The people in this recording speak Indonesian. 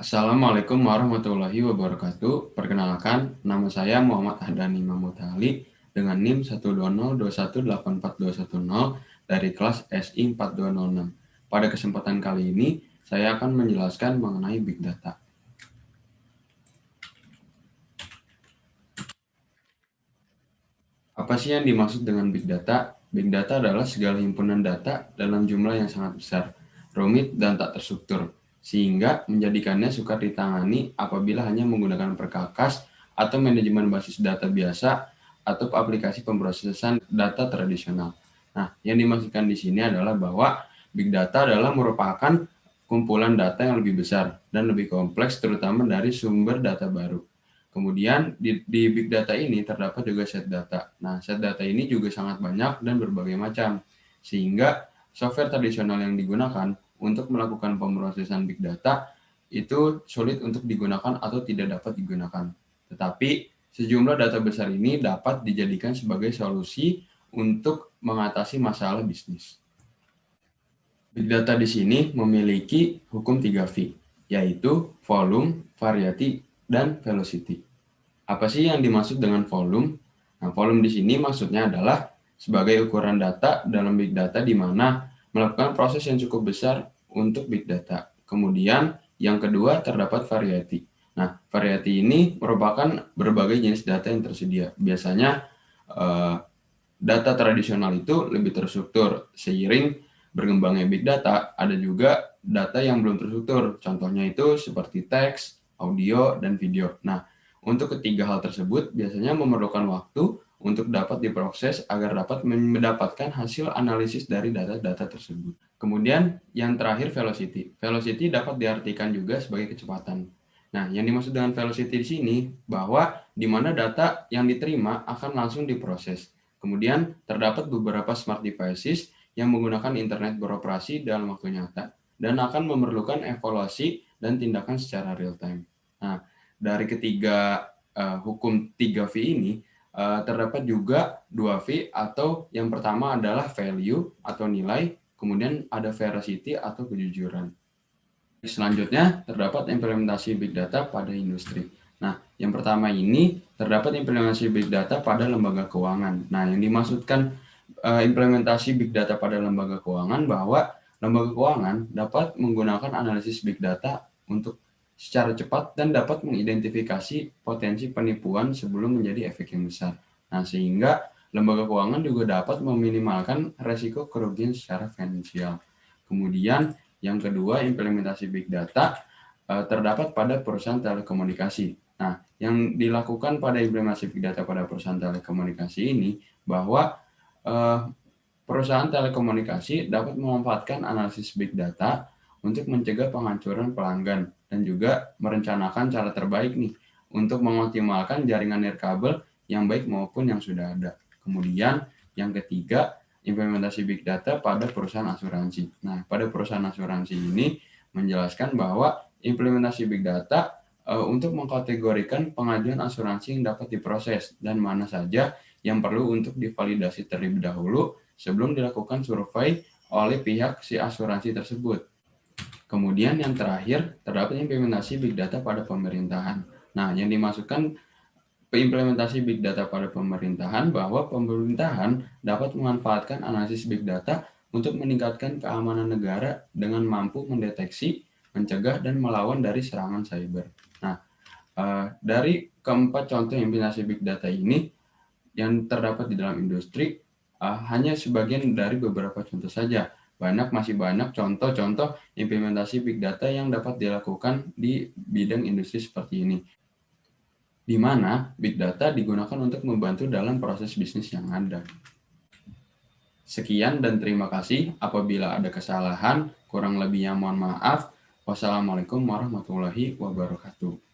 Assalamualaikum warahmatullahi wabarakatuh. Perkenalkan, nama saya Muhammad Hadani Mahmud Ali dengan NIM 12021818210 dari kelas SI 4206. Pada kesempatan kali ini, saya akan menjelaskan mengenai Big Data. Apa sih yang dimaksud dengan Big Data? Big Data adalah segala himpunan data dalam jumlah yang sangat besar, rumit, dan tak terstruktur, sehingga menjadikannya sukar ditangani apabila hanya menggunakan perkakas atau manajemen basis data biasa atau aplikasi pemrosesan data tradisional. Nah, yang dimaksudkan di sini adalah bahwa Big Data adalah merupakan kumpulan data yang lebih besar dan lebih kompleks terutama dari sumber data baru. Kemudian di Big Data ini terdapat juga set data. Nah, set data ini juga sangat banyak dan berbagai macam, sehingga software tradisional yang digunakan untuk melakukan pemrosesan Big Data itu sulit untuk digunakan atau tidak dapat digunakan. Tetapi sejumlah data besar ini dapat dijadikan sebagai solusi untuk mengatasi masalah bisnis. Big Data di sini memiliki hukum 3V, yaitu volume, variety, dan velocity. Apa sih yang dimaksud dengan volume? Nah, volume di sini maksudnya adalah sebagai ukuran data dalam Big Data di mana melakukan proses yang cukup besar untuk Big Data. Kemudian yang kedua terdapat variety. Nah, variety ini merupakan berbagai jenis data yang tersedia. Biasanya data tradisional itu lebih terstruktur. Seiring berkembangnya Big Data, ada juga data yang belum terstruktur. Contohnya itu seperti teks, audio, dan video. Nah, untuk ketiga hal tersebut biasanya memerlukan waktu untuk dapat diproses agar dapat mendapatkan hasil analisis dari data-data tersebut. Kemudian yang terakhir velocity. Velocity dapat diartikan juga sebagai kecepatan. Nah, yang dimaksud dengan velocity di sini bahwa di mana data yang diterima akan langsung diproses. Kemudian terdapat beberapa smart devices yang menggunakan internet beroperasi dalam waktu nyata dan akan memerlukan evaluasi dan tindakan secara real time. Nah, dari ketiga hukum 3V ini terdapat juga 2V atau yang pertama adalah value atau nilai, kemudian ada veracity atau kejujuran. Selanjutnya terdapat implementasi Big Data pada industri. Nah, yang pertama ini terdapat implementasi Big Data pada lembaga keuangan. Nah, yang dimaksudkan implementasi Big Data pada lembaga keuangan bahwa lembaga keuangan dapat menggunakan analisis Big Data untuk secara cepat dan dapat mengidentifikasi potensi penipuan sebelum menjadi efek yang besar. Nah, sehingga lembaga keuangan juga dapat meminimalkan resiko kerugian secara finansial. Kemudian yang kedua, implementasi Big Data terdapat pada perusahaan telekomunikasi. Nah, yang dilakukan pada implementasi Big Data pada perusahaan telekomunikasi ini bahwa perusahaan telekomunikasi dapat memanfaatkan analisis Big Data untuk mencegah penghancuran pelanggan dan juga merencanakan cara terbaik nih untuk mengoptimalkan jaringan nirkabel yang baik maupun yang sudah ada. Kemudian yang ketiga, implementasi Big Data pada perusahaan asuransi. Nah, pada perusahaan asuransi ini menjelaskan bahwa implementasi Big Data untuk mengkategorikan pengajuan asuransi yang dapat diproses dan mana saja yang perlu untuk divalidasi terlebih dahulu sebelum dilakukan survei oleh pihak si asuransi tersebut. Kemudian yang terakhir, terdapat implementasi Big Data pada pemerintahan. Nah, yang dimasukkan implementasi Big Data pada pemerintahan bahwa pemerintahan dapat memanfaatkan analisis Big Data untuk meningkatkan keamanan negara dengan mampu mendeteksi, mencegah, dan melawan dari serangan cyber. Nah, dari keempat contoh implementasi Big Data ini yang terdapat di dalam industri hanya sebagian dari beberapa contoh saja. Masih banyak contoh-contoh implementasi Big Data yang dapat dilakukan di bidang industri seperti ini, di mana Big Data digunakan untuk membantu dalam proses bisnis yang ada. Sekian dan terima kasih. Apabila ada kesalahan, kurang lebihnya mohon maaf. Wassalamualaikum warahmatullahi wabarakatuh.